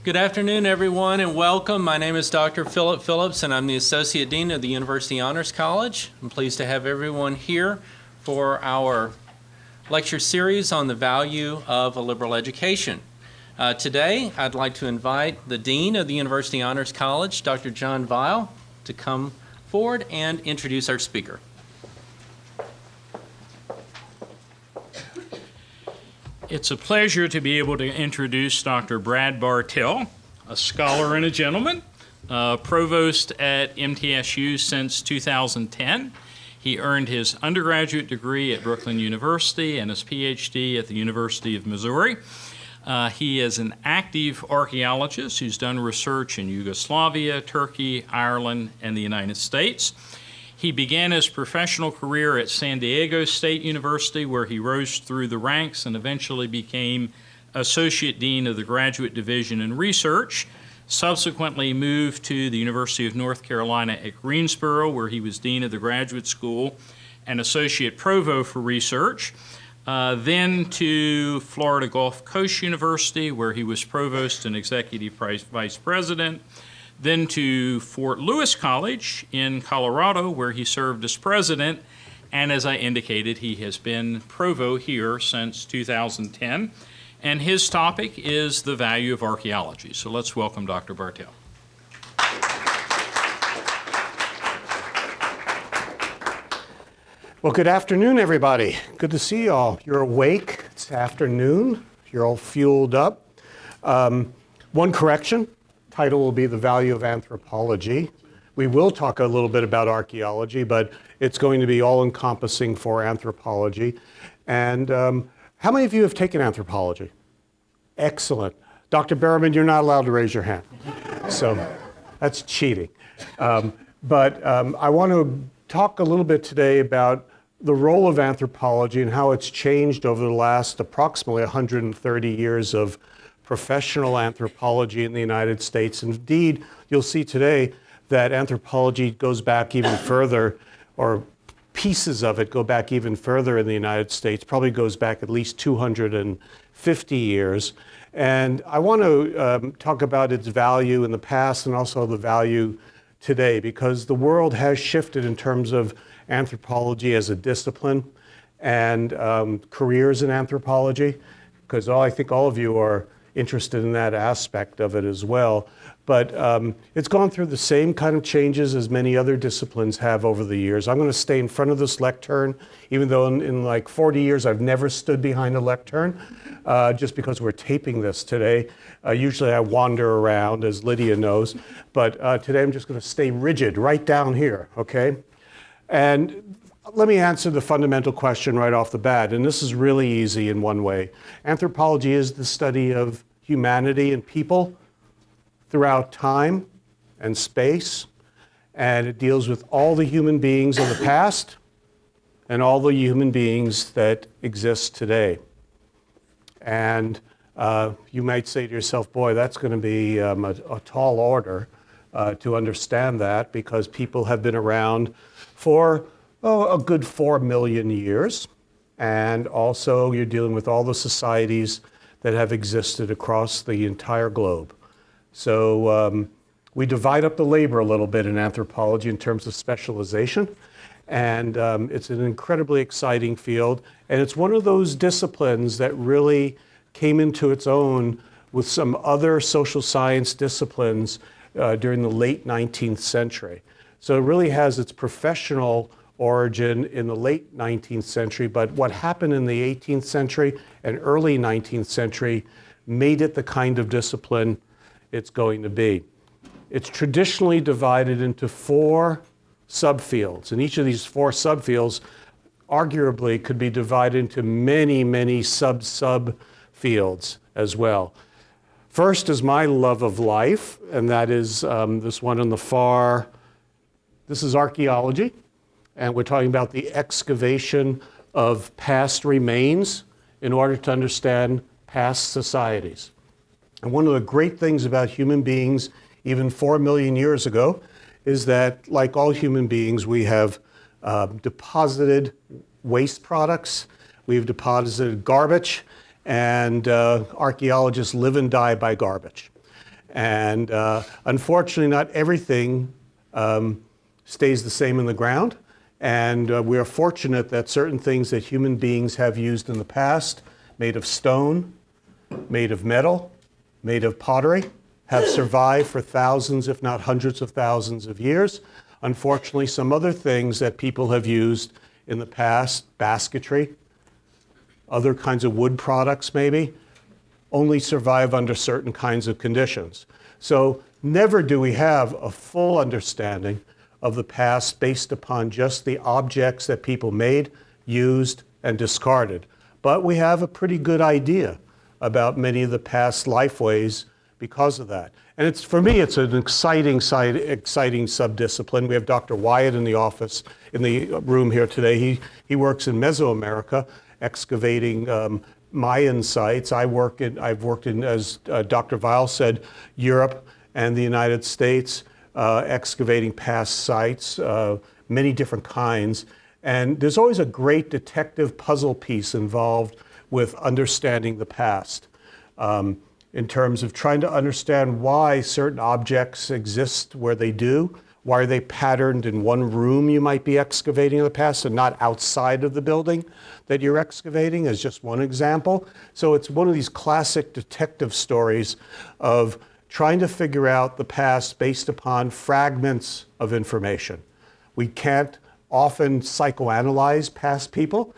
Good afternoon, everyone, and welcome. My name is Dr. Philip Phillips, and I'm the Associate Dean of the University Honors College. I'm pleased to have everyone here for our lecture series on the value of a liberal education. Today, I'd like to invite the Dean of the University Honors College, Dr. John Weil, to come forward and introduce our speaker. It's a pleasure to be able to introduce Dr. Brad Bartel, a scholar and a gentleman, provost at MTSU since 2010. He earned his undergraduate degree at Brooklyn University and his PhD at the University of Missouri. He is an active archaeologist who's done research in Yugoslavia, Turkey, Ireland, and the United States. He began his professional career at San Diego State University, where he rose through the ranks and eventually became Associate Dean of the Graduate Division in Research. Subsequently moved to the University of North Carolina at Greensboro, where he was Dean of the Graduate School and Associate Provost for Research. Then to Florida Gulf Coast University, where he was Provost and Executive Vice President. Then to Fort Lewis College in Colorado, where he served as president, and as I indicated, he has been provost here since 2010, and his topic is the value of archaeology. So let's welcome Dr. Bartel. Well, good afternoon, everybody. Good to see you all. You're awake. It's afternoon. You're all fueled up. One correction. Title will be The Value of Anthropology. We will talk a little bit about archaeology, but it's going to be all-encompassing for anthropology. And how many of you have taken anthropology? Excellent. Dr. Berriman, you're not allowed to raise your hand. So that's cheating. But I want to talk a little bit today about the role of anthropology and how it's changed over the last approximately 130 years of professional anthropology in the United States. Indeed, you'll see today that anthropology goes back even further, or pieces of it go back even further in the United States, probably goes back at least 250 years. And I want to talk about its value in the past and also the value today, because the world has shifted in terms of anthropology as a discipline and careers in anthropology, because I think all of you are interested in that aspect of it as well. But it's gone through the same kind of changes as many other disciplines have over the years. I'm going to stay in front of this lectern, even though in like 40 years I've never stood behind a lectern, just because we're taping this today. Usually I wander around, as Lydia knows, but today I'm just going to stay rigid right down here, okay? And let me answer the fundamental question right off the bat, and this is really easy in one way. Anthropology is the study of humanity and people throughout time and space, and it deals with all the human beings of the past and all the human beings that exist today. And you might say to yourself, boy, that's going to be a tall order to understand that, because people have been around for a good 4 million years, and also you're dealing with all the societies that have existed across the entire globe. So we divide up the labor a little bit in anthropology in terms of specialization, and it's an incredibly exciting field, and it's one of those disciplines that really came into its own with some other social science disciplines during the late 19th century. So it really has its professional origin in the late 19th century, but what happened in the 18th century and early 19th century made it the kind of discipline it's going to be. It's traditionally divided into 4 subfields, and each of these 4 subfields arguably could be divided into many, many sub-fields as well. First is my love of life, and that is this one on the far. This is archaeology. And we're talking about the excavation of past remains in order to understand past societies. And one of the great things about human beings, even 4 million years ago, is that, like all human beings, we have deposited waste products, we've deposited garbage, and archaeologists live and die by garbage. And unfortunately, not everything stays the same in the ground. And we are fortunate that certain things that human beings have used in the past, made of stone, made of metal, made of pottery, have survived for thousands, if not hundreds of thousands of years. Unfortunately, some other things that people have used in the past, basketry, other kinds of wood products maybe, only survive under certain kinds of conditions. So never do we have a full understanding of the past based upon just the objects that people made, used, and discarded. But we have a pretty good idea about many of the past lifeways because of that. And it's, for me, it's an exciting subdiscipline. We have Dr. Wyatt in the office, in the room here today. He works in Mesoamerica, excavating Mayan sites. I've worked in, as Dr. Weil said, Europe and the United States, excavating past sites, many different kinds. And there's always a great detective puzzle piece involved with understanding the past, in terms of trying to understand why certain objects exist where they do. Why are they patterned in one room you might be excavating in the past and not outside of the building that you're excavating, as just one example. So it's one of these classic detective stories of trying to figure out the past based upon fragments of information. We can't often psychoanalyze past people.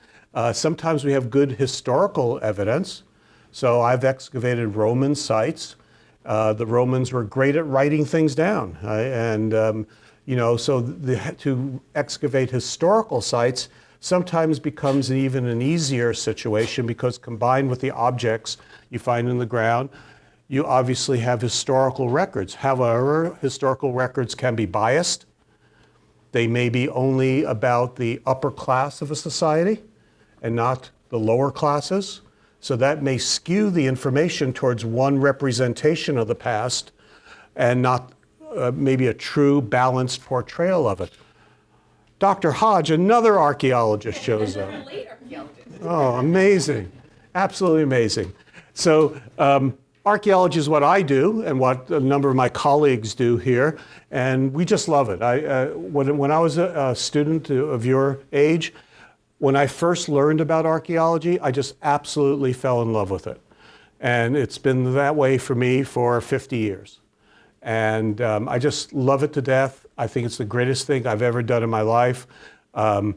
Sometimes we have good historical evidence. So I've excavated Roman sites. The Romans were great at writing things down. To excavate historical sites sometimes becomes even an easier situation because combined with the objects you find in the ground, you obviously have historical records. However, historical records can be biased. They may be only about the upper class of a society and not the lower classes. So that may skew the information towards one representation of the past and not maybe a true balanced portrayal of it. Dr. Hodge, another archaeologist, shows up. Oh, amazing. Absolutely amazing. So archaeology is what I do and what a number of my colleagues do here, and we just love it. When I was a student of your age, when I first learned about archaeology, I just absolutely fell in love with it. And it's been that way for me for 50 years. And I just love it to death. I think it's the greatest thing I've ever done in my life. To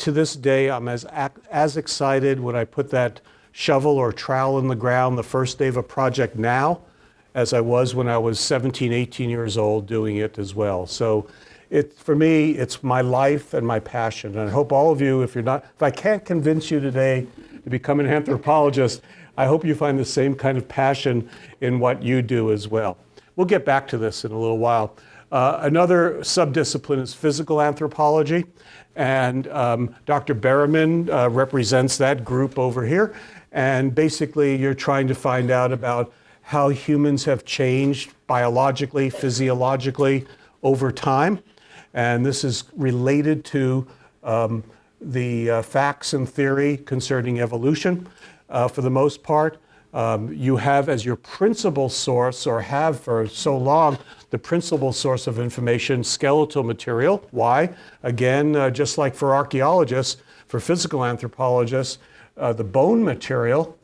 this day, I'm as excited when I put that shovel or trowel in the ground the first day of a project now as I was when I was 17, 18 years old doing it as well. So for me, it's my life and my passion. And I hope all of you, if I can't convince you today to become an anthropologist, I hope you find the same kind of passion in what you do as well. We'll get back to this in a little while. Another subdiscipline is physical anthropology. And Dr. Berriman represents that group over here. And basically, you're trying to find out about how humans have changed biologically, physiologically over time. And this is related to the facts and theory concerning evolution. For the most part, you have as your principal source, or have for so long, the principal source of information, skeletal material. Why? Again, just like for archaeologists, for physical anthropologists, the bone material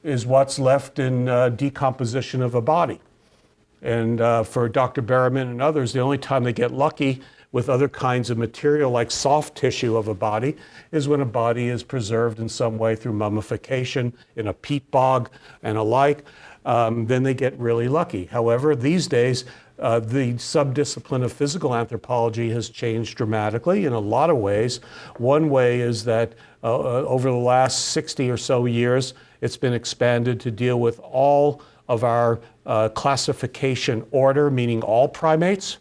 is what's left in decomposition of a body. And for Dr. Berriman and others, the only time they get lucky with other kinds of material like soft tissue of a body is when a body is preserved in some way through mummification in a peat bog and alike. Then they get really lucky. However, these days, the subdiscipline of physical anthropology has changed dramatically in a lot of ways. One way is that over the last 60 or so years, it's been expanded to deal with all of our classification order, meaning all primates.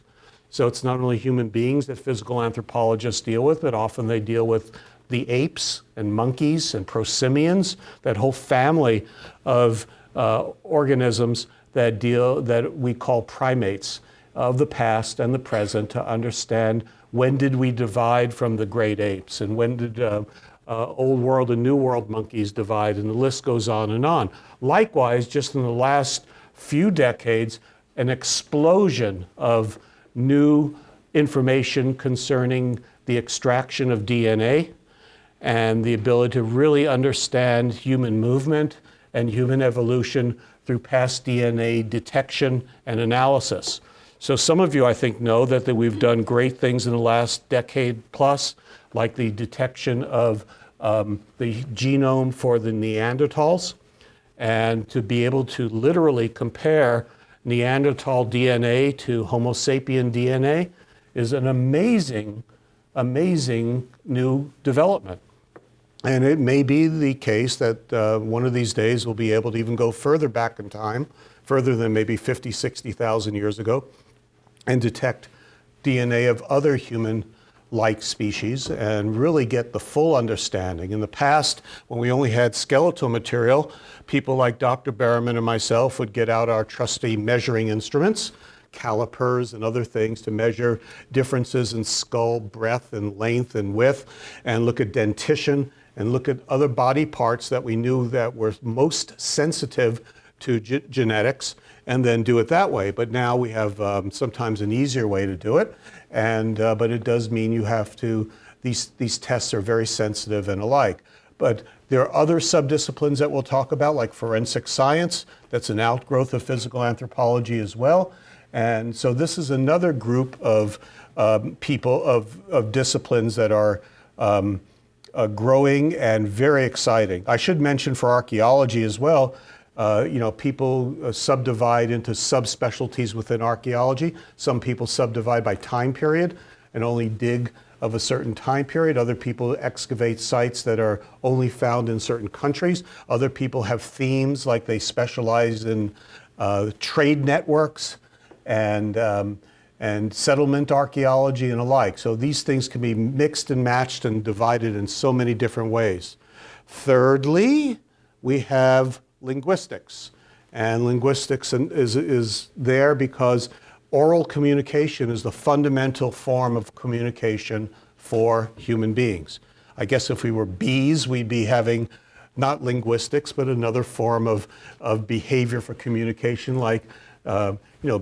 So it's not only human beings that physical anthropologists deal with, but often they deal with the apes and monkeys and prosimians, that whole family of organisms that we call primates of the past and the present, to understand when did we divide from the great apes, and when did old world and new world monkeys divide, and the list goes on and on. Likewise, just in the last few decades an explosion of new information concerning the extraction of DNA and the ability to really understand human movement and human evolution through past DNA detection and analysis. So some of you, I think, know that we've done great things in the last decade plus, like the detection of the genome for the Neanderthals, and to be able to literally compare Neanderthal DNA to Homo sapien DNA is an amazing, amazing new development. And it may be the case that one of these days we'll be able to even go further back in time, further than maybe 50, 60,000 years ago, and detect DNA of other human-like species and really get the full understanding. In the past, when we only had skeletal material, people like Dr. Berriman and myself would get out our trusty measuring instruments, calipers and other things to measure differences in skull breadth and length and width, and look at dentition and look at other body parts that we knew that were most sensitive to genetics, and then do it that way. But now we have sometimes an easier way to do it, and but it does mean you have to, these tests are very sensitive and alike. But there are other subdisciplines that we'll talk about, like forensic science. That's an outgrowth of physical anthropology as well. And so this is another group of people, of disciplines that are growing and very exciting. I should mention for archaeology as well, people subdivide into subspecialties within archaeology. Some people subdivide by time period and only dig of a certain time period. Other people excavate sites that are only found in certain countries. Other people have themes, like they specialize in trade networks and settlement archaeology and alike. So these things can be mixed and matched and divided in so many different ways. Thirdly, we have linguistics. And linguistics is there because oral communication is the fundamental form of communication for human beings. I guess if we were bees, we'd be having not linguistics, but another form of behavior for communication, like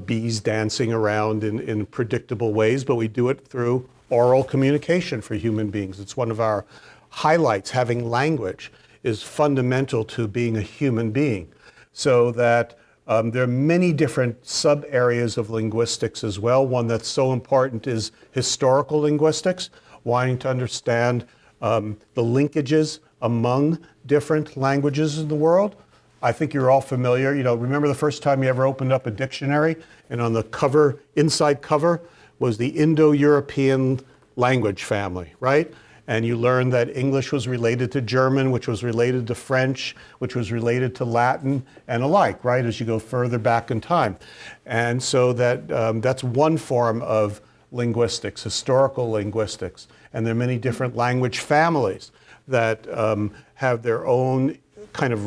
bees dancing around in predictable ways, but we do it through oral communication for human beings. It's one of our highlights. Having language is fundamental to being a human being. So that there are many different sub-areas of linguistics as well. One that's so important is historical linguistics, wanting to understand the linkages among different languages in the world. I think you're all familiar. Remember the first time you ever opened up a dictionary, and on the cover, inside cover, was the Indo-European language family, right? And you learned that English was related to German, which was related to French, which was related to Latin, and alike, right, as you go further back in time. And so that's one form of linguistics, historical linguistics. And there are many different language families that have their own kind of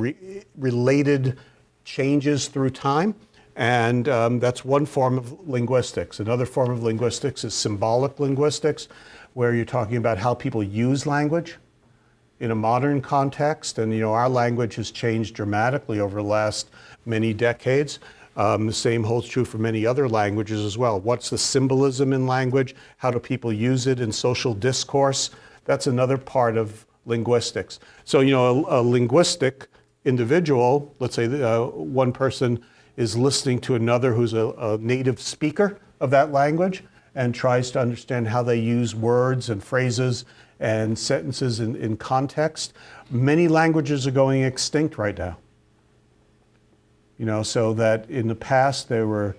related changes through time. And that's one form of linguistics. Another form of linguistics is symbolic linguistics, where you're talking about how people use language in a modern context. And our language has changed dramatically over the last many decades. The same holds true for many other languages as well. What's the symbolism in language? How do people use it in social discourse? That's another part of linguistics. So, a linguistic individual, let's say one person is listening to another who's a native speaker of that language, and tries to understand how they use words and phrases and sentences in context. Many languages are going extinct right now. So that in the past there were,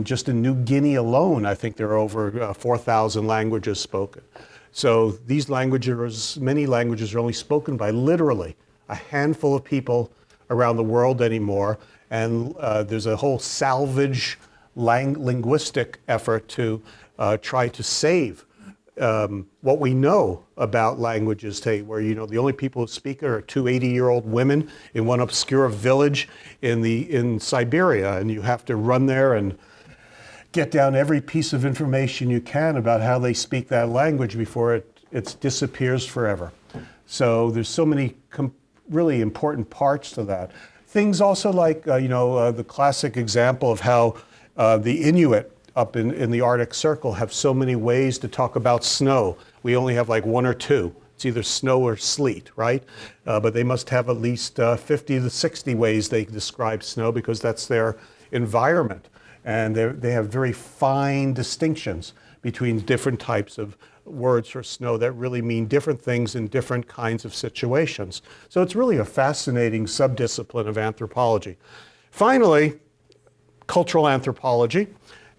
just in New Guinea alone, I think there are over 4,000 languages spoken. So these languages, many languages are only spoken by literally a handful of people around the world anymore. And there's a whole salvage linguistic effort to try to save what we know about languages today, where the only people who speak are two 80-year-old women in one obscure village in Siberia, and you have to run there and get down every piece of information you can about how they speak that language before it disappears forever. So there's so many really important parts to that. Things also like, the classic example of how the Inuit up in the Arctic Circle have so many ways to talk about snow. We only have like one or two. It's either snow or sleet, right? But they must have at least 50 to 60 ways they describe snow because that's their environment. And they have very fine distinctions between different types of words for snow that really mean different things in different kinds of situations. So it's really a fascinating subdiscipline of anthropology. Finally, cultural anthropology,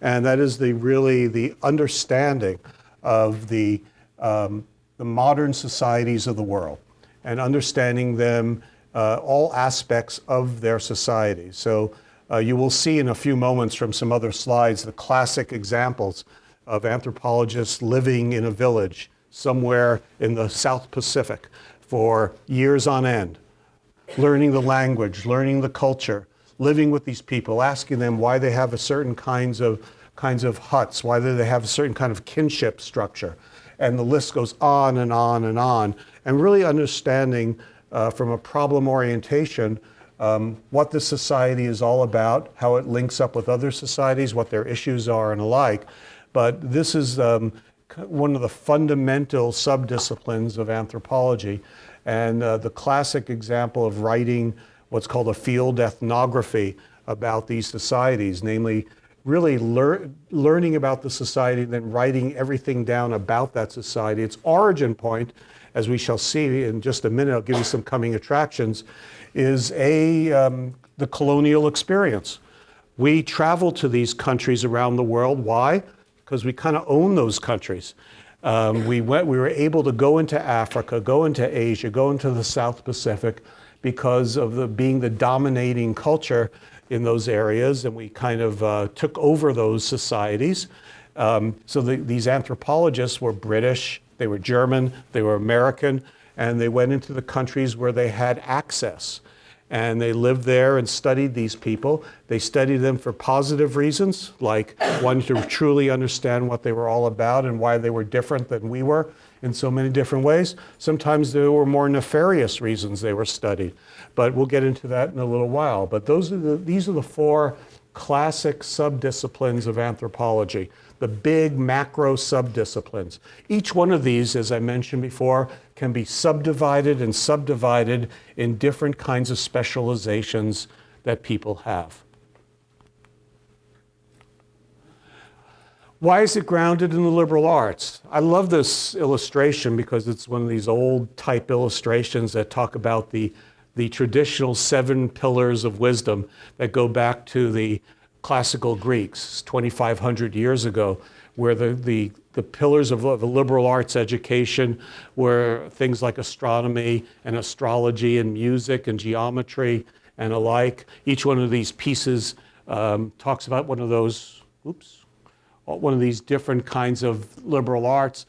and that is really the understanding of the modern societies of the world and understanding them, all aspects of their societies. So you will see in a few moments from some other slides the classic examples of anthropologists living in a village somewhere in the South Pacific for years on end, learning the language, learning the culture, living with these people, asking them why they have a certain kinds of huts, why do they have a certain kind of kinship structure. And the list goes on and on and on, and really understanding from a problem orientation what this society is all about, how it links up with other societies, what their issues are and alike. But this is one of the fundamental subdisciplines of anthropology, and the classic example of writing what's called a field ethnography about these societies, namely really learning about the society, then writing everything down about that society. Its origin point, as we shall see in just a minute, I'll give you some coming attractions, is the colonial experience. We travel to these countries around the world. Why? Because we kind of own those countries. We were able to go into Africa, go into Asia, go into the South Pacific because of being the dominating culture in those areas, and we kind of took over those societies. These anthropologists were British, they were German, they were American, and they went into the countries where they had access. And they lived there and studied these people. They studied them for positive reasons, like wanting to truly understand what they were all about and why they were different than we were in so many different ways. Sometimes there were more nefarious reasons they were studied, but we'll get into that in a little while. But these are the four classic subdisciplines of anthropology, the big macro subdisciplines. Each one of these, as I mentioned before, can be subdivided and subdivided in different kinds of specializations that people have. Why is it grounded in the liberal arts? I love this illustration because it's one of these old type illustrations that talk about the traditional 7 pillars of wisdom that go back to the classical Greeks 2,500 years ago, where the pillars of the liberal arts education were things like astronomy and astrology and music and geometry and alike. Each one of these pieces talks about one of these different kinds of liberal arts.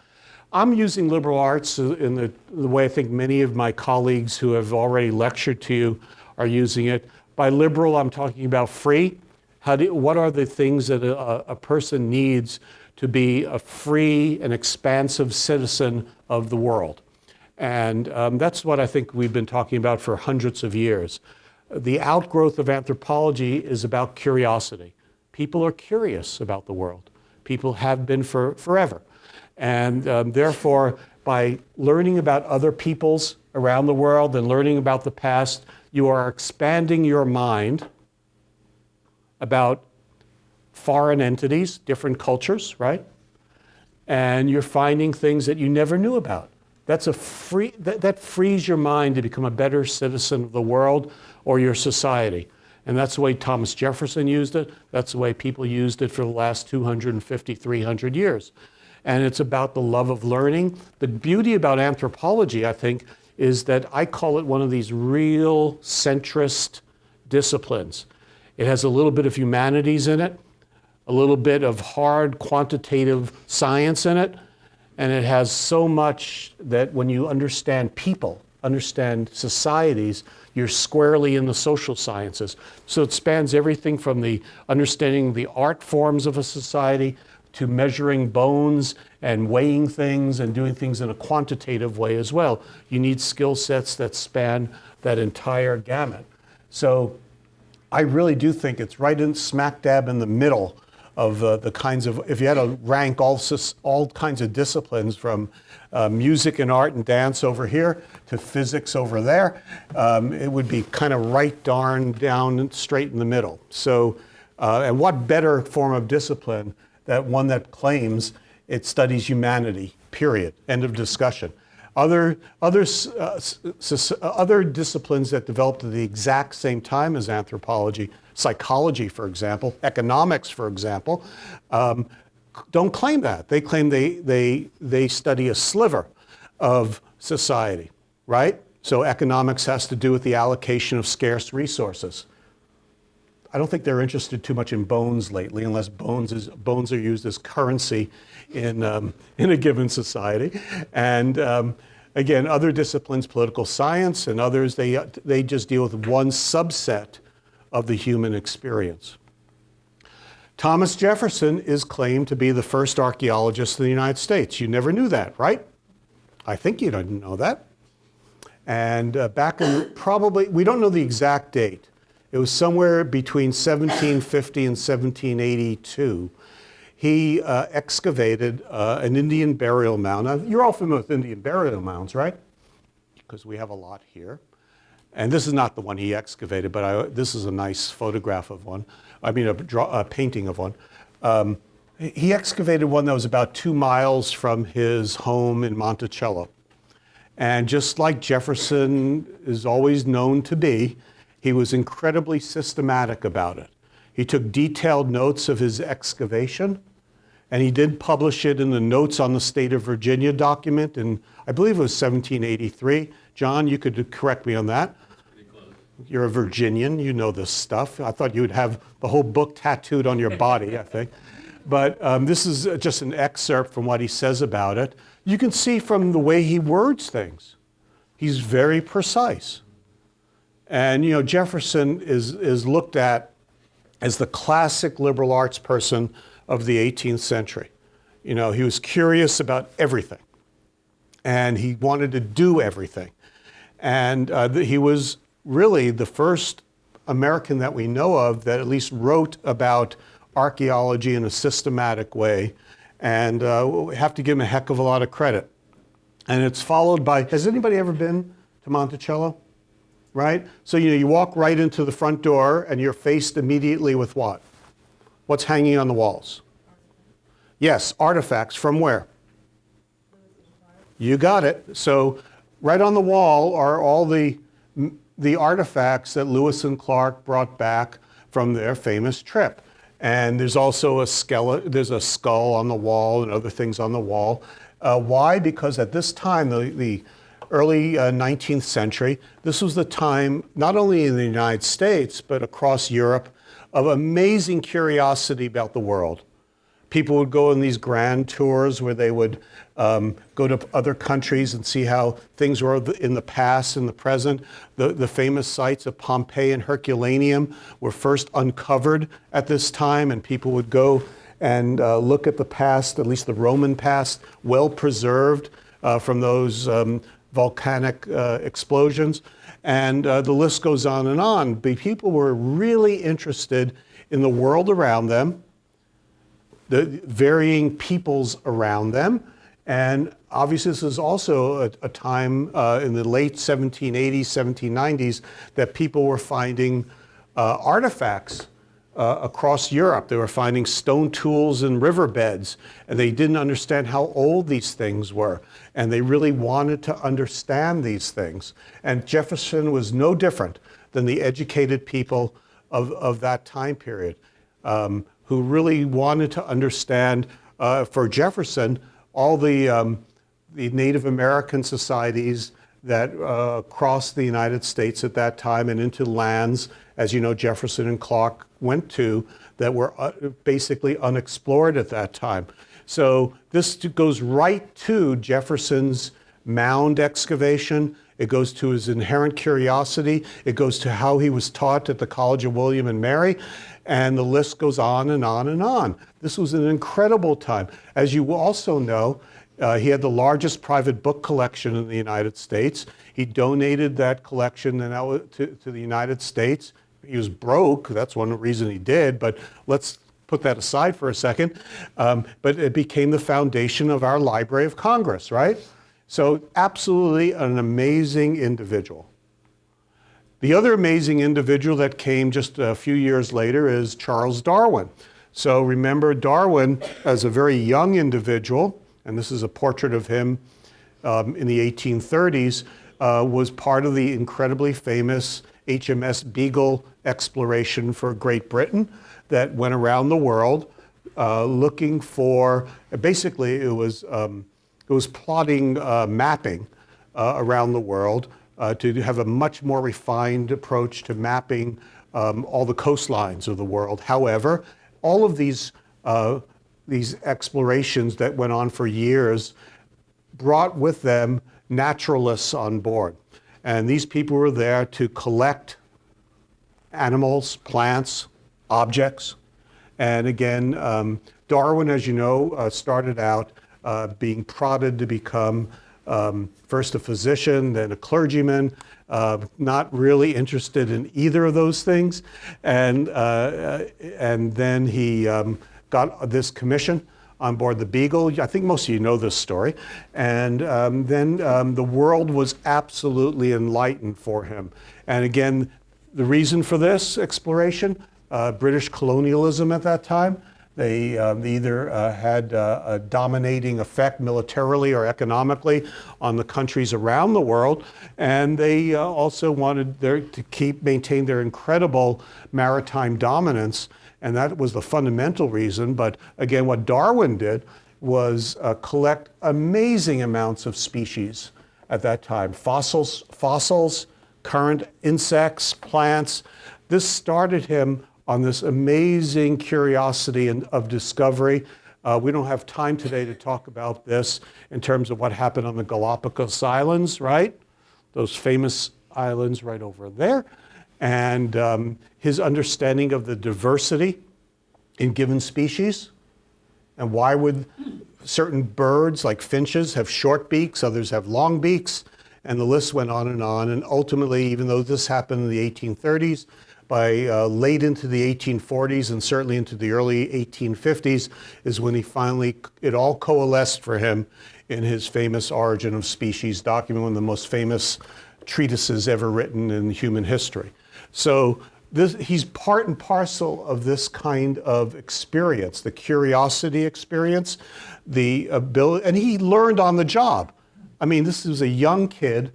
I'm using liberal arts in the way I think many of my colleagues who have already lectured to you are using it. By liberal, I'm talking about free. What are the things that a person needs to be a free and expansive citizen of the world? And that's what I think we've been talking about for hundreds of years. The outgrowth of anthropology is about curiosity. People are curious about the world. People have been for forever. And therefore, by learning about other peoples around the world and learning about the past, you are expanding your mind about foreign entities, different cultures, right? And you're finding things that you never knew about. That frees your mind to become a better citizen of the world or your society. And that's the way Thomas Jefferson used it. That's the way people used it for the last 250, 300 years. And it's about the love of learning. The beauty about anthropology, I think, is that I call it one of these real centrist disciplines. It has a little bit of humanities in it, a little bit of hard quantitative science in it, and it has so much that when you understand people, understand societies, you're squarely in the social sciences. So it spans everything from the understanding the art forms of a society to measuring bones and weighing things and doing things in a quantitative way as well. You need skill sets that span that entire gamut. So I really do think it's right in smack dab in the middle of the kinds of, if you had to rank all kinds of disciplines from music and art and dance over here to physics over there, it would be kind of right darn down straight in the middle. So, and what better form of discipline that one that claims it studies humanity, period, end of discussion. Other disciplines that developed at the exact same time as anthropology, psychology, for example, economics, for example, don't claim that. They claim they study a sliver of society, right? So economics has to do with the allocation of scarce resources. I don't think they're interested too much in bones lately, unless bones are used as currency in a given society. And again, other disciplines, political science and others, they just deal with one subset of the human experience. Thomas Jefferson is claimed to be the first archaeologist in the United States. You never knew that, right? I think you didn't know that. And back in probably, we don't know the exact date. It was somewhere between 1750 and 1782. He excavated an Indian burial mound. Now, you're all familiar with Indian burial mounds, right? Because we have a lot here. And this is not the one he excavated, but this is a nice photograph of one. I mean, a painting of one. He excavated one that was about 2 miles from his home in Monticello. And just like Jefferson is always known to be, he was incredibly systematic about it. He took detailed notes of his excavation, and he did publish it in the Notes on the State of Virginia document in, I believe it was 1783. John, you could correct me on that. Pretty close. You're a Virginian, you know this stuff. I thought you would have the whole book tattooed on your body, I think. But this is just an excerpt from what he says about it. You can see from the way he words things, he's very precise. And, you know, Jefferson is looked at as the classic liberal arts person of the 18th century. You know, he was curious about everything, and he wanted to do everything. And he was really the first American that we know of that at least wrote about archaeology in a systematic way, and we have to give him a heck of a lot of credit. And it's followed by, has anybody ever been to Monticello? Right? So, you know, you walk right into the front door and you're faced immediately with what? What's hanging on the walls? Yes, artifacts from where? You got it. So right on the wall are all the artifacts that Lewis and Clark brought back from their famous trip. And there's also a skeleton, there's a skull on the wall and other things on the wall. Why? Because at this time, the early 19th century, this was the time, not only in the United States, but across Europe, of amazing curiosity about the world. People would go on these grand tours where they would go to other countries and see how things were in the past and the present. The famous sites of Pompeii and Herculaneum were first uncovered at this time, and people would go and look at the past, at least the Roman past, well preserved from those volcanic explosions, and the list goes on and on. But people were really interested in the world around them, the varying peoples around them, and obviously this is also a time in the late 1780s, 1790s that people were finding artifacts across Europe. They were finding stone tools in riverbeds, and they didn't understand how old these things were. And they really wanted to understand these things. And Jefferson was no different than the educated people of that time period, who really wanted to understand, for Jefferson, all the Native American societies that crossed the United States at that time and into lands, as you know, Jefferson and Clark went to, that were basically unexplored at that time. So this goes right to Jefferson's mound excavation. It goes to his inherent curiosity. It goes to how he was taught at the College of William and Mary. And the list goes on and on and on. This was an incredible time. As you also know, He had the largest private book collection in the United States. He donated that collection to the United States. He was broke, that's one reason he did, but let's put that aside for a second. But it became the foundation of our Library of Congress, right? So absolutely an amazing individual. The other amazing individual that came just a few years later is Charles Darwin. So remember Darwin as a very young individual, and this is a portrait of him in the 1830s, was part of the incredibly famous HMS Beagle exploration for Great Britain that went around the world looking for, basically it was plotting mapping around the world to have a much more refined approach to mapping all the coastlines of the world. However, all of these explorations that went on for years brought with them naturalists on board. And these people were there to collect animals, plants, objects. And again, Darwin, as you know, started out being prodded to become first a physician, then a clergyman, not really interested in either of those things. And then he got this commission on board the Beagle. I think most of you know this story. And then the world was absolutely enlightened for him. And again, the reason for this exploration, British colonialism at that time. They either had a dominating effect militarily or economically on the countries around the world, and they also wanted to maintain their incredible maritime dominance, and that was the fundamental reason. But again, what Darwin did was collect amazing amounts of species at that time. Fossils, current insects, plants. This started him on this amazing curiosity of discovery. We don't have time today to talk about this in terms of what happened on the Galapagos Islands, right? Those famous islands right over there. And his understanding of the diversity in given species. And why would certain birds, like finches, have short beaks, others have long beaks? And the list went on. And ultimately, even though this happened in the 1830s, by late into the 1840s and certainly into the early 1850s is when it all coalesced for him in his famous Origin of Species document, one of the most famous treatises ever written in human history. So he's part and parcel of this kind of experience, the curiosity experience, the ability, and he learned on the job. I mean, this was a young kid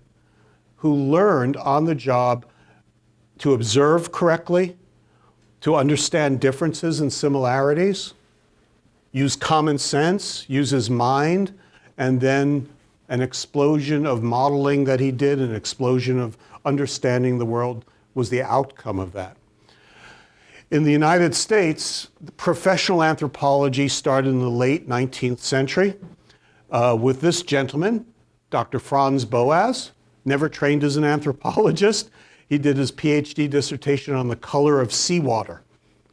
who learned on the job to observe correctly, to understand differences and similarities, use common sense, use his mind, and then an explosion of modeling that he did, an explosion of understanding the world was the outcome of that. In the United States, professional anthropology started in the late 19th century with this gentleman, Dr. Franz Boas, never trained as an anthropologist. He did his PhD dissertation on the color of seawater.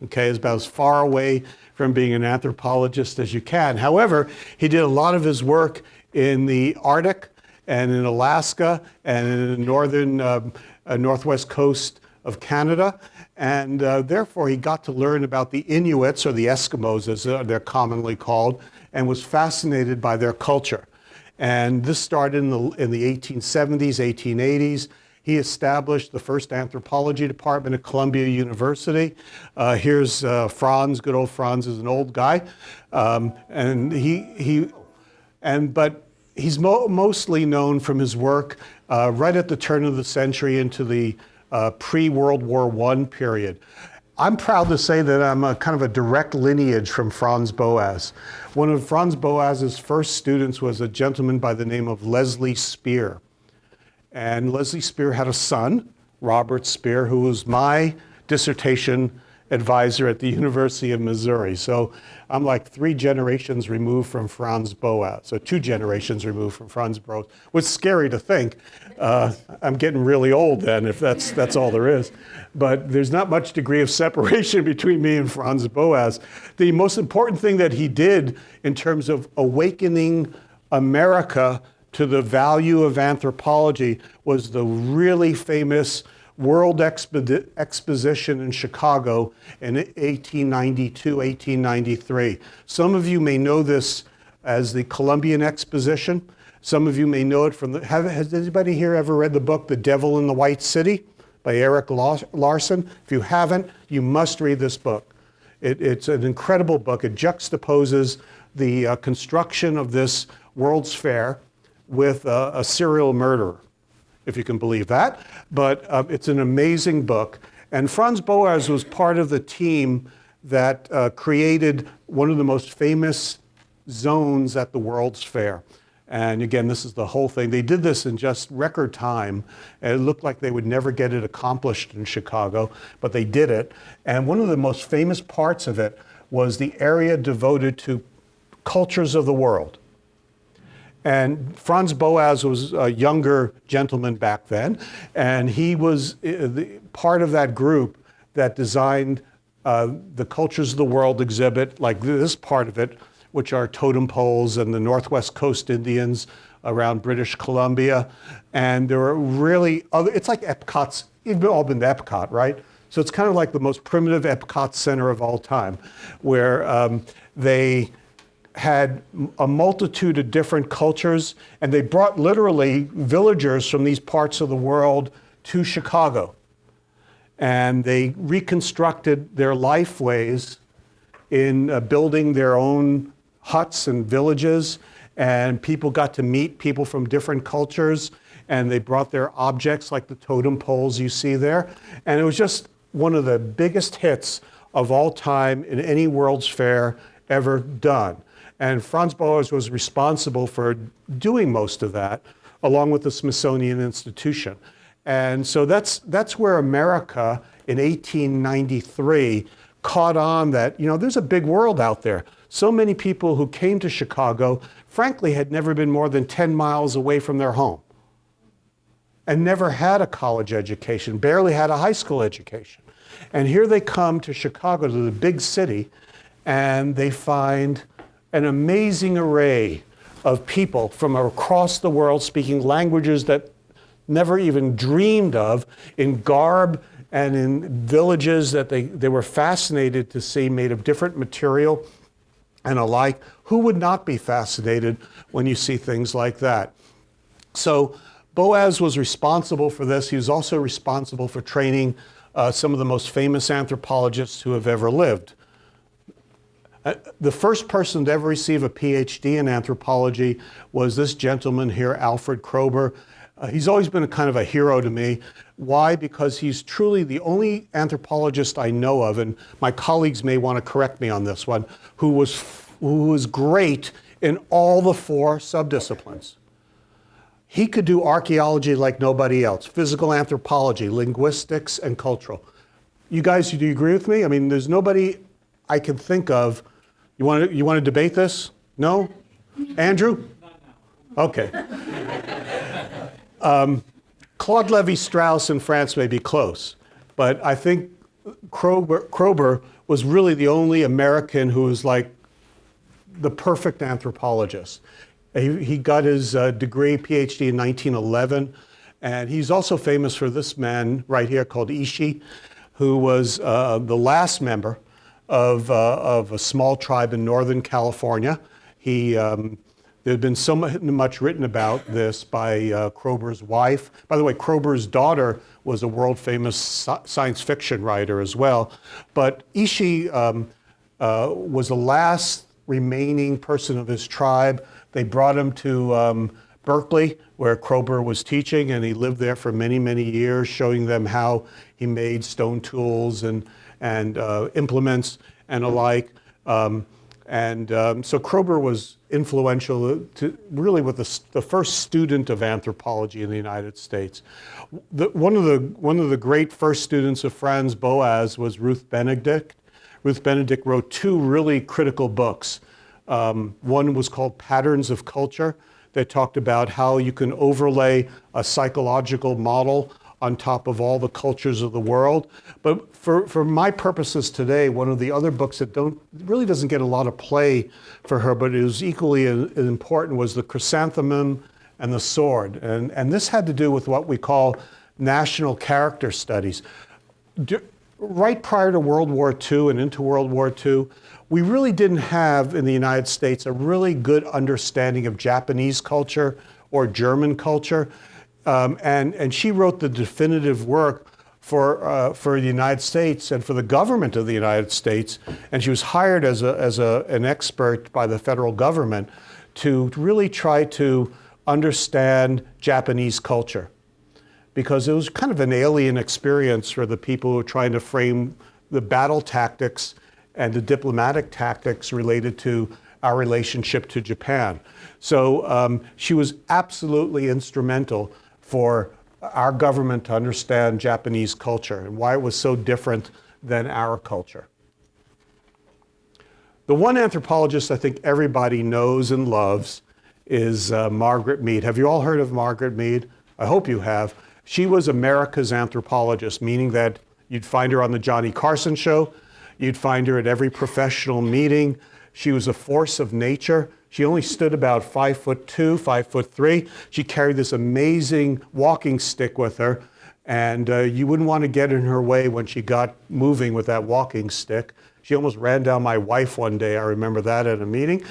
Okay, it's about as far away from being an anthropologist as you can. However, he did a lot of his work in the Arctic and in Alaska and in the northern, northwest coast of Canada. And therefore, he got to learn about the Inuits, or the Eskimos as they're commonly called, and was fascinated by their culture. And this started in the 1870s, 1880s. He established the first anthropology department at Columbia University. Here's Franz. Good old Franz is an old guy, but he's mostly known from his work right at the turn of the century into the pre-World War I period. I'm proud to say that I'm a kind of a direct lineage from Franz Boas. One of Franz Boas's first students was a gentleman by the name of Leslie Spear. And Leslie Spear had a son, Robert Spear, who was my dissertation advisor at the University of Missouri. So I'm like 3 generations removed from Franz Boas, so 2 generations removed from Franz Boas. What's scary to think, I'm getting really old then, if that's all there is. But there's not much degree of separation between me and Franz Boas. The most important thing that he did in terms of awakening America to the value of anthropology was the really famous World Exposition in Chicago in 1892, 1893. Some of you may know this as the Columbian Exposition. Some of you may know it from has anybody here ever read the book, The Devil in the White City by Eric Larson? If you haven't, you must read this book. It's an incredible book. It juxtaposes the construction of this World's Fair with a serial murderer, if you can believe that. But it's an amazing book. And Franz Boas was part of the team that created one of the most famous zones at the World's Fair. And again, this is the whole thing. They did this in just record time. And it looked like they would never get it accomplished in Chicago, but they did it. And one of the most famous parts of it was the area devoted to cultures of the world. And Franz Boas was a younger gentleman back then, and he was part of that group that designed the Cultures of the World exhibit, like this part of it, which are totem poles and the Northwest Coast Indians around British Columbia. And there were really other, it's like Epcot's, you've all been to Epcot, right? So it's kind of like the most primitive Epcot center of all time, where they had a multitude of different cultures, and they brought literally villagers from these parts of the world to Chicago. And they reconstructed their lifeways in building their own huts and villages, and people got to meet people from different cultures, and they brought their objects like the totem poles you see there. And it was just one of the biggest hits of all time in any World's Fair ever done. And Franz Boas was responsible for doing most of that, along with the Smithsonian Institution. And so that's where America in 1893 caught on that, you know, there's a big world out there. So many people who came to Chicago, frankly, had never been more than 10 miles away from their home and never had a college education, barely had a high school education. And here they come to Chicago, to the big city, and they find an amazing array of people from across the world speaking languages that never even dreamed of, in garb and in villages that they were fascinated to see, made of different material and alike. Who would not be fascinated when you see things like that? So Boas was responsible for this. He was also responsible for training some of the most famous anthropologists who have ever lived. The first person to ever receive a PhD in anthropology was this gentleman here, Alfred Kroeber. He's always been a kind of a hero to me. Why? Because he's truly the only anthropologist I know of, and my colleagues may want to correct me on this one, who was great in all the four subdisciplines. He could do archaeology like nobody else, physical anthropology, linguistics, and cultural. You guys, do you agree with me? I mean, there's nobody I can think of. You want to debate this? No? Andrew? Okay. Claude Lévi-Strauss in France may be close, but I think Kroeber was really the only American who was like the perfect anthropologist. He got his degree, PhD, in 1911, and he's also famous for this man right here called Ishii, who was the last member of a small tribe in Northern California. There had been so much written about this by Kroeber's wife. By the way, Kroeber's daughter was a world-famous science fiction writer as well. But Ishii was the last remaining person of his tribe. They brought him to Berkeley, where Kroeber was teaching, and he lived there for many, many years, showing them how he made stone tools and implements and alike. So Kroeber was influential to really with the first student of anthropology in the United States. One of the great first students of Franz Boas was Ruth Benedict. Ruth Benedict wrote two really critical books. One was called Patterns of Culture, that talked about how you can overlay a psychological model on top of all the cultures of the world. But for my purposes today, one of the other books that really doesn't get a lot of play for her, but it was equally important, was The Chrysanthemum and the Sword. And this had to do with what we call national character studies. Right prior to World War II and into World War II, we really didn't have in the United States a really good understanding of Japanese culture or German culture. And she wrote the definitive work for the United States and for the government of the United States. And she was hired as an expert by the federal government to really try to understand Japanese culture, because it was kind of an alien experience for the people who were trying to frame the battle tactics and the diplomatic tactics related to our relationship to Japan. So she was absolutely instrumental for our government to understand Japanese culture and why it was so different than our culture. The one anthropologist I think everybody knows and loves is Margaret Mead. Have you all heard of Margaret Mead? I hope you have. She was America's anthropologist, meaning that you'd find her on the Johnny Carson show. You'd find her at every professional meeting. She was a force of nature. She only stood about 5'2", 5'3". She carried this amazing walking stick with her, and you wouldn't want to get in her way when she got moving with that walking stick. She almost ran down my wife one day. I remember that at a meeting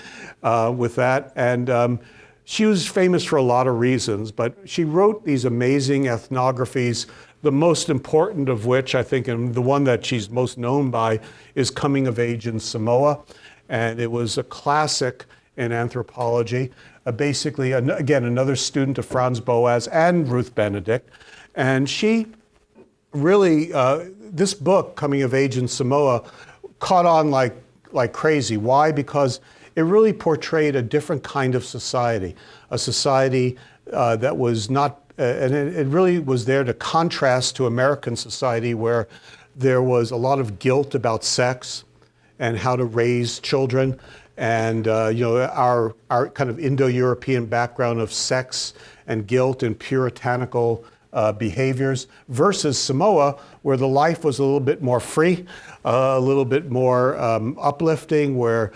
with that. And she was famous for a lot of reasons, but she wrote these amazing ethnographies, the most important of which, I think, and the one that she's most known by, is Coming of Age in Samoa. And it was a classic in anthropology. Basically, again, another student of Franz Boas and Ruth Benedict. And she really, this book, Coming of Age in Samoa, caught on like crazy. Why? Because it really portrayed a different kind of society, a society that was not, and it really was there to contrast to American society, where there was a lot of guilt about sex and how to raise children, and our kind of Indo-European background of sex and guilt and puritanical behaviors, versus Samoa, where the life was a little bit more free, a little bit more uplifting, where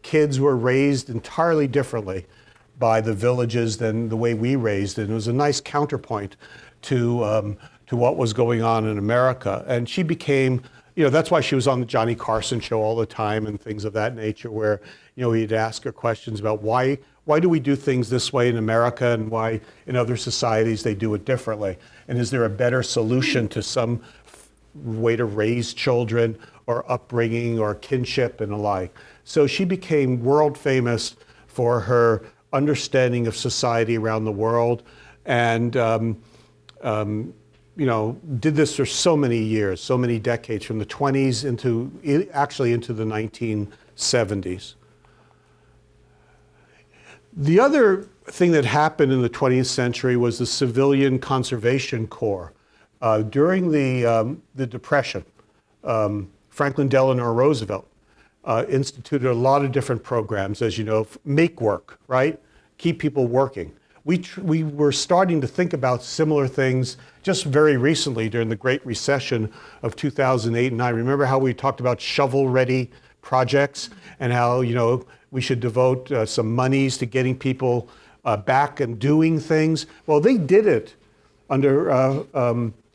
kids were raised entirely differently by the villages than the way we raised. And it was a nice counterpoint to what was going on in America. And she became, that's why she was on the Johnny Carson show all the time and things of that nature, where, he'd ask her questions about why do we do things this way in America and why in other societies they do it differently? And is there a better solution to some way to raise children or upbringing or kinship and the like? So she became world famous for her understanding of society around the world, and did this for so many years, so many decades, from the 20s into the 1970s. The other thing that happened in the 20th century was the Civilian Conservation Corps. During the Depression, Franklin Delano Roosevelt instituted a lot of different programs, as you know, make work, right? Keep people working. We were starting to think about similar things just very recently during the Great Recession of 2008 and 9. Remember how we talked about shovel-ready projects and how, we should devote some monies to getting people back and doing things? Well, they did it under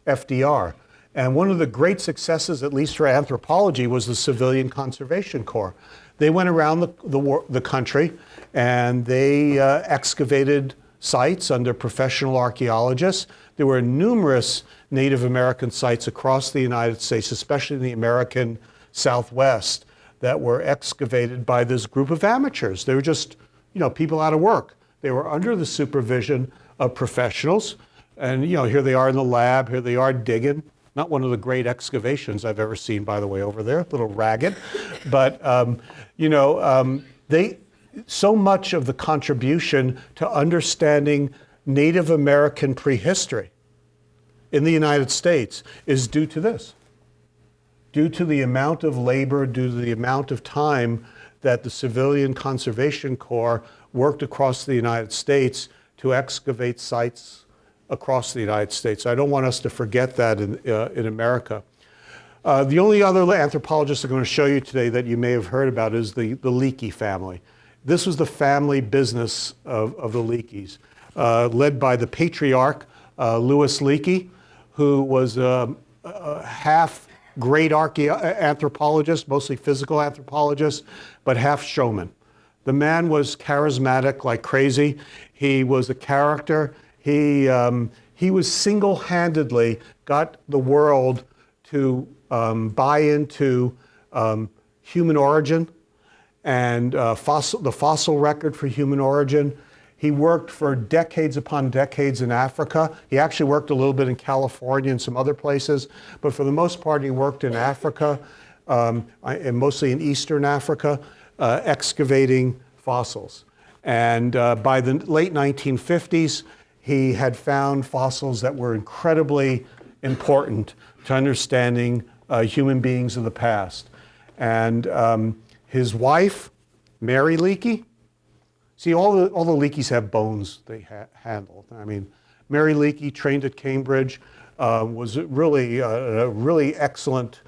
FDR. And one of the great successes, at least for anthropology, was the Civilian Conservation Corps. They went around the country and they excavated sites under professional archaeologists. There were numerous Native American sites across the United States, especially in the American Southwest, that were excavated by this group of amateurs. They were just, people out of work. They were under the supervision of professionals. And, here they are in the lab, here they are digging. Not one of the great excavations I've ever seen, by the way, over there, a little ragged. But, so much of the contribution to understanding Native American prehistory in the United States is due to this. Due to the amount of labor, due to the amount of time that the Civilian Conservation Corps worked across the United States to excavate sites across the United States. I don't want us to forget that in America. The only other anthropologist I'm going to show you today that you may have heard about is the Leakey family. This was the family business of the Leakeys, led by the patriarch, Louis Leakey, who was a half great anthropologist, mostly physical anthropologist, but half showman. The man was charismatic like crazy. He was a character. He was single-handedly got the world to buy into human origin and the fossil record for human origin. He worked for decades upon decades in Africa. He actually worked a little bit in California and some other places, but for the most part, he worked in Africa, and mostly in Eastern Africa, excavating fossils. And by the late 1950s, he had found fossils that were incredibly important to understanding human beings of the past. And his wife, Mary Leakey, see, all the Leakeys have bones they handled. I mean, Mary Leakey, trained at Cambridge, was really a really excellent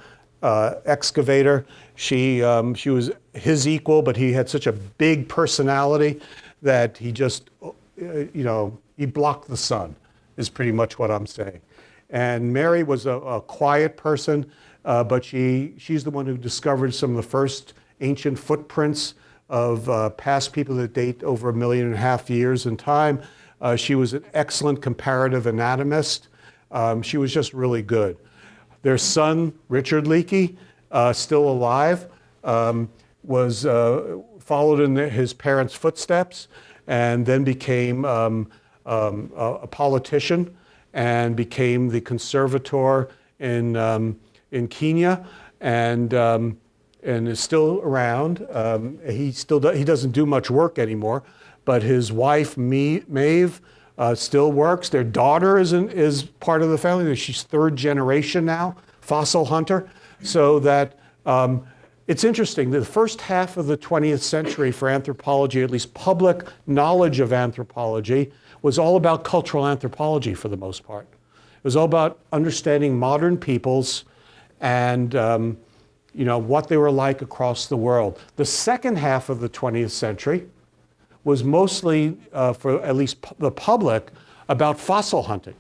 excavator. She was his equal, but he had such a big personality that he just, he blocked the sun, is pretty much what I'm saying. And Mary was a quiet person, but she's the one who discovered some of the first ancient footprints of past people that date over 1.5 million years in time. She was an excellent comparative anatomist. She was just really good. Their son, Richard Leakey, still alive, was followed in his parents' footsteps and then became a politician and became the conservator in Kenya and is still around. He doesn't do much work anymore, but his wife, Maeve, still works. Their daughter is part of the family. She's third generation now, fossil hunter. So that it's interesting. The first half of the 20th century for anthropology, at least public knowledge of anthropology, was all about cultural anthropology for the most part. It was all about understanding modern peoples and what they were like across the world. The second half of the 20th century was mostly, for at least the public, about fossil hunting.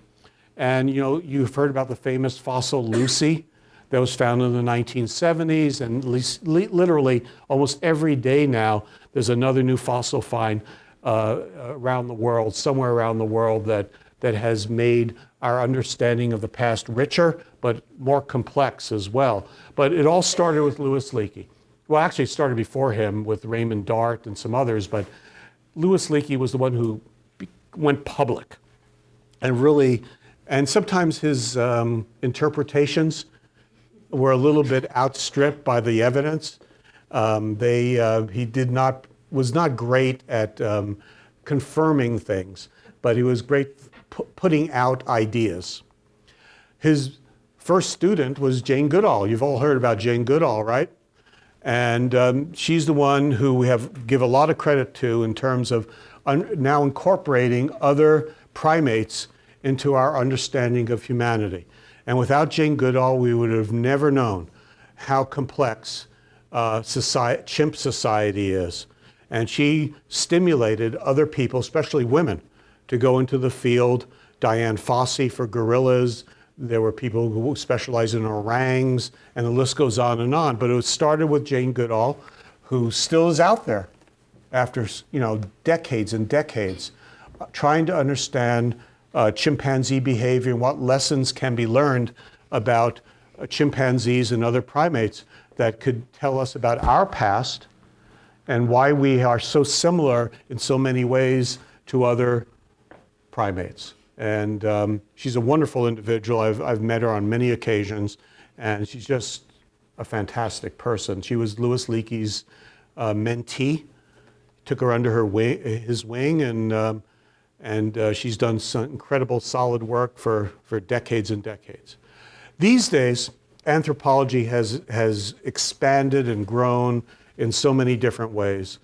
And you've heard about the famous fossil Lucy that was found in the 1970s, and at least literally almost every day now, there's another new fossil find around the world, somewhere around the world that has made our understanding of the past richer, but more complex as well. But it all started with Louis Leakey. Well, actually, it started before him with Raymond Dart and some others, but Louis Leakey was the one who went public and sometimes his interpretations were a little bit outstripped by the evidence. He was not great at confirming things, but he was great putting out ideas. His first student was Jane Goodall. You've all heard about Jane Goodall, right? And she's the one who we give a lot of credit to in terms of now incorporating other primates into our understanding of humanity. And without Jane Goodall, we would have never known how complex chimp society is. And she stimulated other people, especially women, to go into the field. Diane Fossey for gorillas. There were people who specialized in orangs, and the list goes on and on. But it started with Jane Goodall, who still is out there after decades and decades, trying to understand chimpanzee behavior and what lessons can be learned about chimpanzees and other primates that could tell us about our past and why we are so similar in so many ways to other primates. And she's a wonderful individual. I've met her on many occasions, and she's just a fantastic person. She was Louis Leakey's mentee, took her under his wing, and she's done some incredible solid work for decades and decades. These days, anthropology has expanded and grown in so many different ways.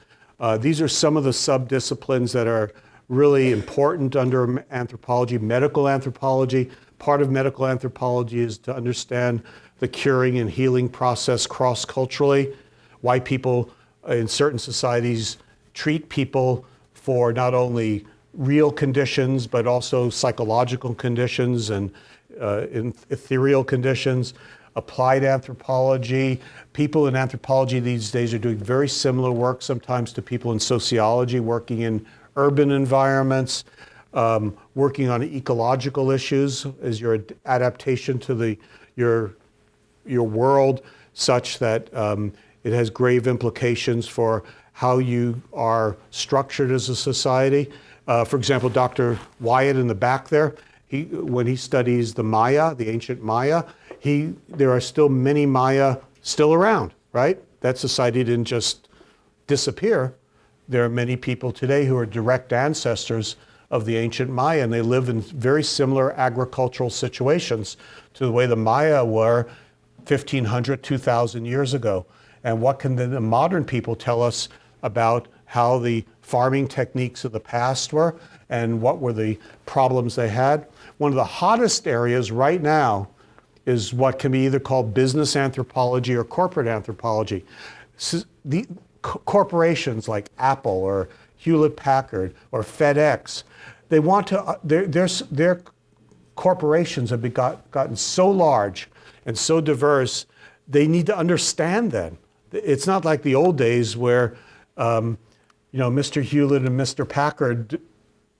These are some of the subdisciplines that are really important under anthropology, medical anthropology. Part of medical anthropology is to understand the curing and healing process cross-culturally, why people in certain societies treat people for not only real conditions, but also psychological conditions and ethereal conditions. Applied anthropology. People in anthropology these days are doing very similar work sometimes to people in sociology, working in urban environments, working on ecological issues as your adaptation to your world, such that it has grave implications for how you are structured as a society. For example, Dr. Wyatt in the back there, when he studies the Maya, the ancient Maya, there are still many Maya still around, right? That society didn't just disappear. There are many people today who are direct ancestors of the ancient Maya, and they live in very similar agricultural situations to the way the Maya were 1,500, 2,000 years ago. And what can the modern people tell us about how the farming techniques of the past were and what were the problems they had? One of the hottest areas right now is what can be either called business anthropology or corporate anthropology. The corporations like Apple or Hewlett-Packard or FedEx, they want to, their corporations have gotten so large and so diverse, they need to understand them. It's not like the old days where Mr. Hewlett and Mr. Packard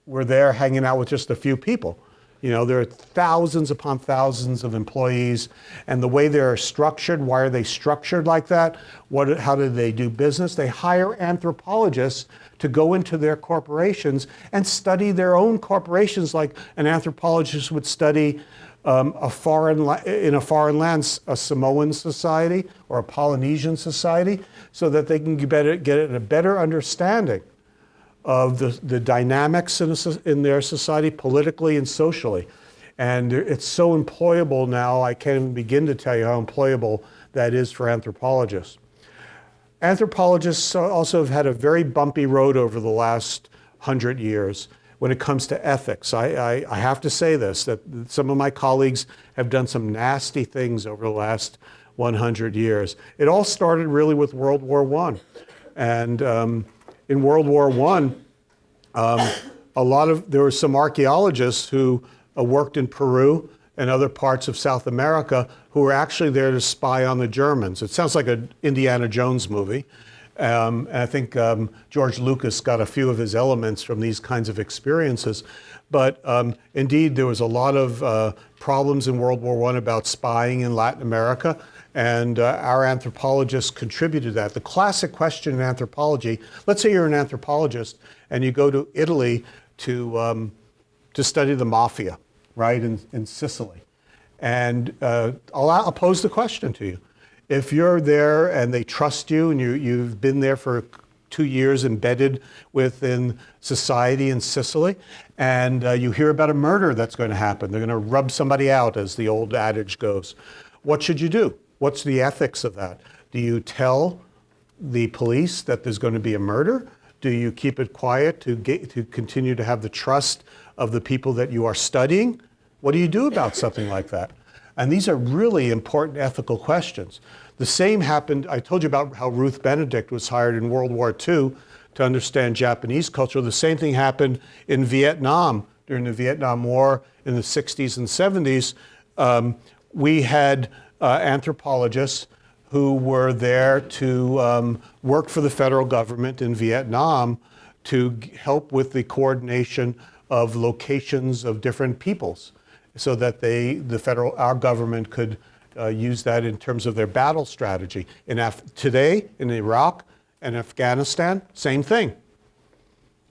were there hanging out with just a few people. There are thousands upon thousands of employees, and the way they're structured, why are they structured like that? How do they do business? They hire anthropologists to go into their corporations and study their own corporations, like an anthropologist would study in a foreign land, a Samoan society or a Polynesian society, so that they can get a better understanding of the dynamics in their society, politically and socially. And it's so employable now, I can't even begin to tell you how employable that is for anthropologists. Anthropologists also have had a very bumpy road over the last 100 years when it comes to ethics. I have to say this, that some of my colleagues have done some nasty things over the last 100 years. It all started really with World War I. And in World War I, there were some archaeologists who worked in Peru and other parts of South America who were actually there to spy on the Germans. It sounds like an Indiana Jones movie. And I think George Lucas got a few of his elements from these kinds of experiences. But indeed, there was a lot of problems in World War I about spying in Latin America. And our anthropologists contributed to that. The classic question in anthropology, let's say you're an anthropologist and you go to Italy to study the mafia, right, in Sicily. And I'll pose the question to you. If you're there and they trust you and you've been there for 2 years embedded within society in Sicily, and you hear about a murder that's going to happen, they're going to rub somebody out, as the old adage goes, what should you do? What's the ethics of that? Do you tell the police that there's going to be a murder? Do you keep it quiet to continue to have the trust of the people that you are studying? What do you do about something like that? And these are really important ethical questions. The same happened, I told you about how Ruth Benedict was hired in World War II to understand Japanese culture. The same thing happened in Vietnam during the Vietnam War in the 60s and 70s. We had anthropologists who were there to work for the federal government in Vietnam to help with the coordination of locations of different peoples, so that our government could use that in terms of their battle strategy. Today, in Iraq and Afghanistan, same thing.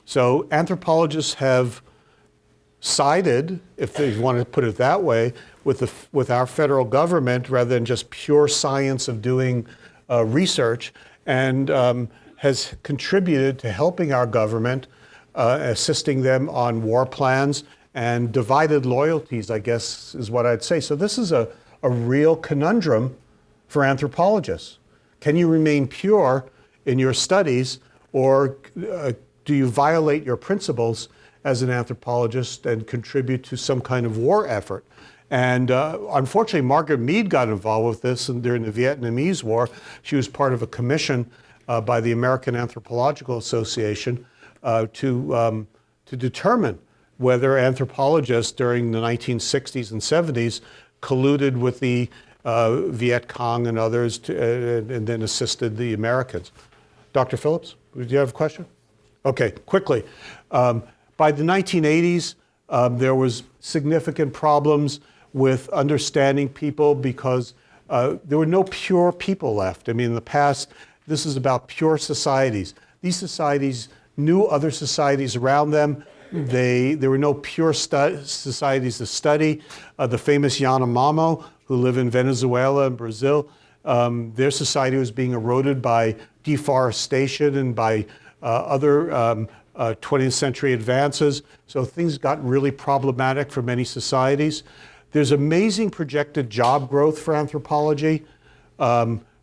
So anthropologists have sided, if they want to put it that way, with our federal government rather than just pure science of doing research, and has contributed to helping our government, assisting them on war plans and divided loyalties, I guess is what I'd say. So this is a real conundrum for anthropologists. Can you remain pure in your studies, or do you violate your principles as an anthropologist and contribute to some kind of war effort. And unfortunately, Margaret Mead got involved with this during the Vietnamese War. She was part of a commission by the American Anthropological Association to determine whether anthropologists during the 1960s and 70s colluded with the Viet Cong and others and then assisted the Americans. Dr. Phillips, do you have a question? Okay, quickly. By the 1980s, there was significant problems with understanding people because there were no pure people left. I mean, in the past, this is about pure societies. These societies knew other societies around them. There were no pure societies to study. The famous Yanomamo, who live in Venezuela and Brazil, their society was being eroded by deforestation and by other 20th century advances. So things got really problematic for many societies. There's amazing projected job growth for anthropology.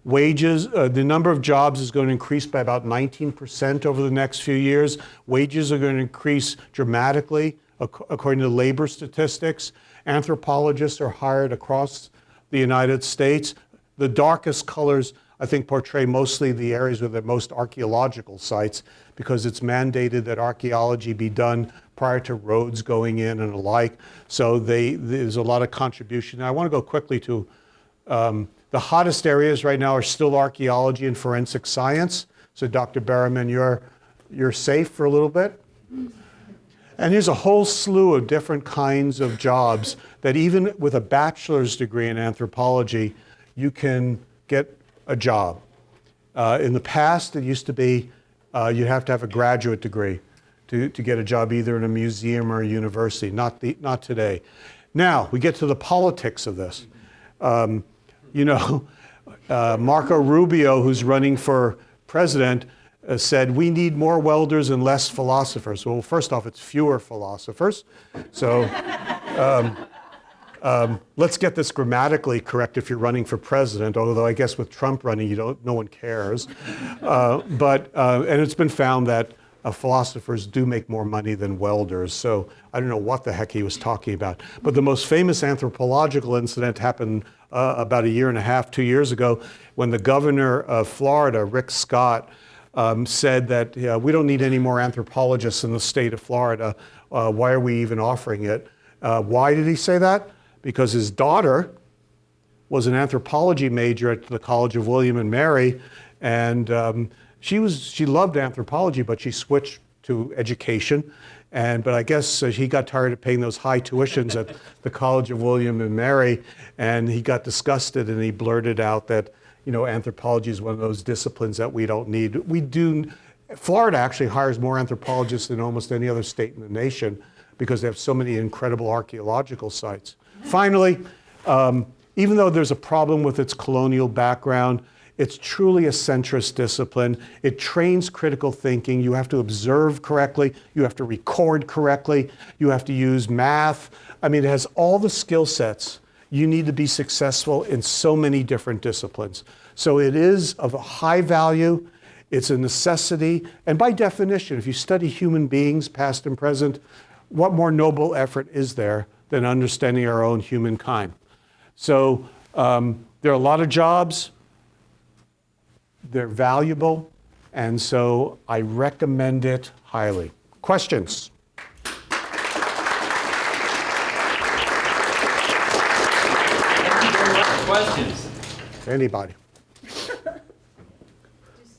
Wages, the number of jobs is going to increase by about 19% over the next few years. Wages are going to increase dramatically according to labor statistics. Anthropologists are hired across the United States. The darkest colors, I think, portray mostly the areas with the most archaeological sites because it's mandated that archaeology be done prior to roads going in and the like. So there's a lot of contribution. I want to go quickly to the hottest areas right now are still archaeology and forensic science. So Dr. Berriman, you're safe for a little bit. And there's a whole slew of different kinds of jobs that even with a bachelor's degree in anthropology, you can get a job. In the past, it used to be you have to have a graduate degree to get a job either in a museum or a university, not today. Now, we get to the politics of this. Marco Rubio, who's running for president, said, we need more welders and less philosophers. Well, first off, it's fewer philosophers. So let's get this grammatically correct if you're running for president, although I guess with Trump running, no one cares. And it's been found that philosophers do make more money than welders. So I don't know what the heck he was talking about. But the most famous anthropological incident happened about 1.5 years, 2 years ago, when the governor of Florida, Rick Scott, said that we don't need any more anthropologists in the state of Florida. Why are we even offering it? Why did he say that? Because his daughter was an anthropology major at the College of William and Mary, and she loved anthropology, but she switched to education. But I guess he got tired of paying those high tuitions at the College of William and Mary, and he got disgusted and he blurted out that, anthropology is one of those disciplines that we don't need. Florida actually hires more anthropologists than almost any other state in the nation because they have so many incredible archaeological sites. Finally, even though there's a problem with its colonial background, it's truly a centrist discipline. It trains critical thinking. You have to observe correctly. You have to record correctly. You have to use math. I mean, it has all the skill sets you need to be successful in so many different disciplines. So it is of a high value. It's a necessity. And by definition, if you study human beings, past and present, what more noble effort is there than understanding our own humankind? So there are a lot of jobs. They're valuable, and so I recommend it highly. Questions? Questions? Anybody?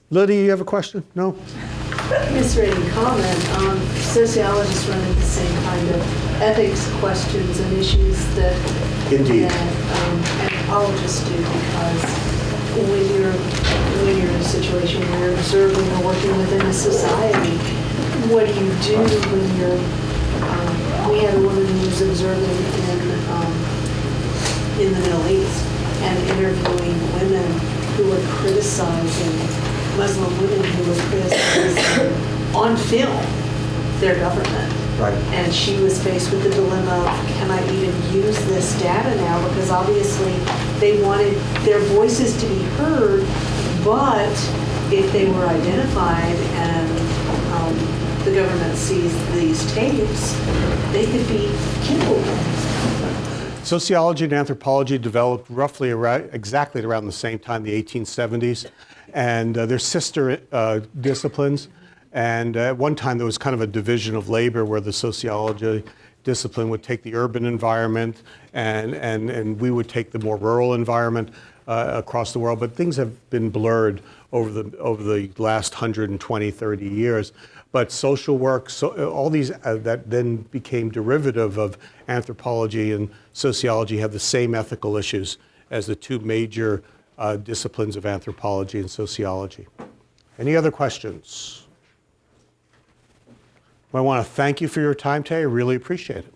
Lydia, you have a question? No? Misreading comment. Sociologists run into the same kind of ethics questions and issues that anthropologists do, because when you're in a situation where you're observing or working within a society, what do you do when you're? We had a woman who was observing in the Middle East and interviewing women who were criticizing Muslim women who were criticizing on film their government. Right. And she was faced with the dilemma of, can I even use this data now? Because obviously they wanted their voices to be heard, but if they were identified and the government sees these tapes, they could be killed. Sociology and anthropology developed roughly exactly around the same time, the 1870s, and they're sister disciplines. And at one time there was kind of a division of labor where the sociology discipline would take the urban environment and we would take the more rural environment across the world. But things have been blurred over the last 120, 30 years. But social work, all these that then became derivative of anthropology and sociology have the same ethical issues as the two major disciplines of anthropology and sociology. Any other questions? I want to thank you for your time today. I really appreciate it.